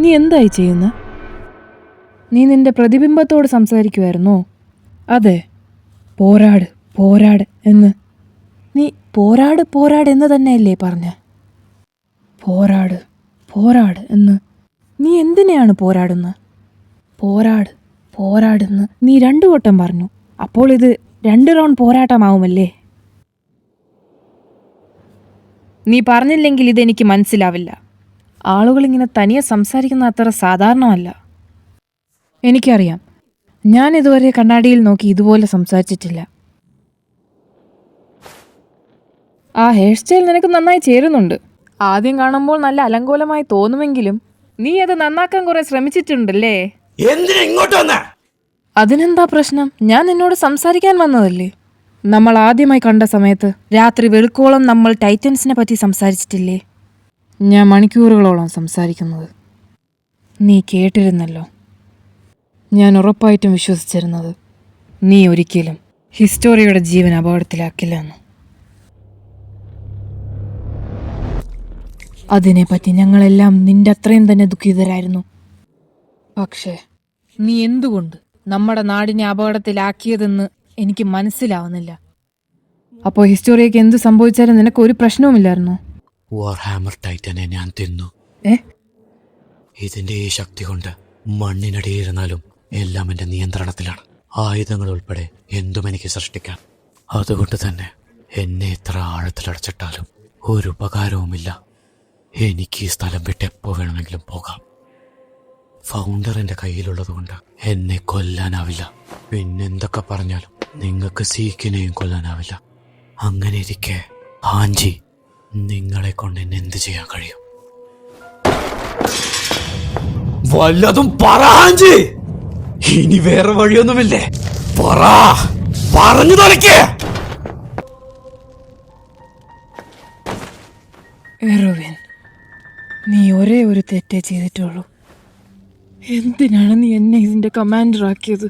നീ എന്തായി ചെയ്യുന്ന? നീ നിന്റെ പ്രതിബിംബത്തോട് സംസാരിക്കുമായിരുന്നോ? അതെ, പോരാട് പോരാട് എന്ന്. നീ പോരാട് പോരാട് എന്ന് തന്നെയല്ലേ പറഞ്ഞ? പോരാട് പോരാട് എന്ന്. നീ എന്തിനെയാണ് പോരാടുന്നത്? പോരാട് പോരാടെന്ന് നീ 2 വട്ടം പറഞ്ഞു. അപ്പോൾ ഇത് 2 റൗണ്ട് പോരാട്ടമാവുമല്ലേ? നീ പറഞ്ഞില്ലെങ്കിൽ ഇതെനിക്ക് മനസ്സിലാവില്ല. ആളുകളിങ്ങനെ തനിയെ സംസാരിക്കുന്ന അത്ര സാധാരണമല്ല. എനിക്കറിയാം, ഞാൻ ഇതുവരെ കണ്ണാടിയിൽ നോക്കി ഇതുപോലെ സംസാരിച്ചിട്ടില്ല. ആ ഹെയർ സ്റ്റൈൽ നിനക്ക് നന്നായി ചേരുന്നുണ്ട്. ആദ്യം കാണുമ്പോൾ നല്ല അലങ്കോലമായി തോന്നുമെങ്കിലും നീ അത് നന്നാക്കാൻ കുറെ ശ്രമിച്ചിട്ടുണ്ടല്ലേ? അതിനെന്താ പ്രശ്നം? ഞാൻ നിന്നോട് സംസാരിക്കാൻ വന്നതല്ലേ. നമ്മൾ ആദ്യമായി കണ്ട സമയത്ത് രാത്രി വെളുക്കോളം നമ്മൾ ടൈറ്റൻസിനെ പറ്റി സംസാരിച്ചിട്ടില്ലേ? ഞാൻ മണിക്കൂറുകളോളം സംസാരിക്കുന്നത് നീ കേട്ടിരുന്നല്ലോ. ഞാൻ ഉറപ്പായിട്ടും വിശ്വസിച്ചിരുന്നത് നീ ഒരിക്കലും ഹിസ്റ്റോറിയുടെ ജീവൻ അപകടത്തിലാക്കില്ലെന്ന്. അതിനെപ്പറ്റി ഞങ്ങളെല്ലാം നിന്റെ അത്രയും തന്നെ ദുഃഖിതരായിരുന്നു. പക്ഷേ നീ എന്തുകൊണ്ട് നമ്മുടെ നാടിനെ അപകടത്തിലാക്കിയതെന്ന് എനിക്ക് മനസ്സിലാവുന്നില്ല. അപ്പോൾ ഹിസ്റ്റോറിയക്ക് എന്ത് സംഭവിച്ചാലും നിനക്ക് ഒരു പ്രശ്നവുമില്ലായിരുന്നു. വാർഹാമർ ടൈറ്റനെ ഞാൻ തിന്നു. ഇതിന്റെ ഈ ശക്തി കൊണ്ട് മണ്ണിനടിയിരുന്നാലും എല്ലാം എന്റെ നിയന്ത്രണത്തിലാണ്. ആയുധങ്ങൾ ഉൾപ്പെടെ എന്തും എനിക്ക് സൃഷ്ടിക്കാം. അതുകൊണ്ട് തന്നെ എന്നെ എത്ര ആഴത്തിലടച്ചിട്ടാലും ഒരു ഉപകാരവുമില്ല. എനിക്ക് ഈ സ്ഥലം വിട്ട് എപ്പോ വേണമെങ്കിലും പോകാം. ഫൗണ്ടർ എന്റെ കയ്യിലുള്ളത് കൊണ്ട് എന്നെ കൊല്ലാനാവില്ല. പിന്നെന്തൊക്കെ പറഞ്ഞാലും നിങ്ങൾക്ക് സീക്കിനെയും കൊല്ലാനാവില്ല. അങ്ങനെ ഇരിക്കെ ഹാൻജി, നിങ്ങളെ കൊണ്ട് എന്നെ എന്ത് ചെയ്യാൻ കഴിയും? വല്ലതും പറ ഹാൻജി. ഇനി വേറെ വഴിയൊന്നുമില്ലേ? പറഞ്ഞു തുടക്കേ. എറുവിൻ, നീ ഒരേ ഒരു തെറ്റേ ചെയ്തിട്ടുള്ളൂ. എന്തിനാണ് നീ എന്നെ ഇതിന്റെ കമാൻഡർ ആക്കിയത്?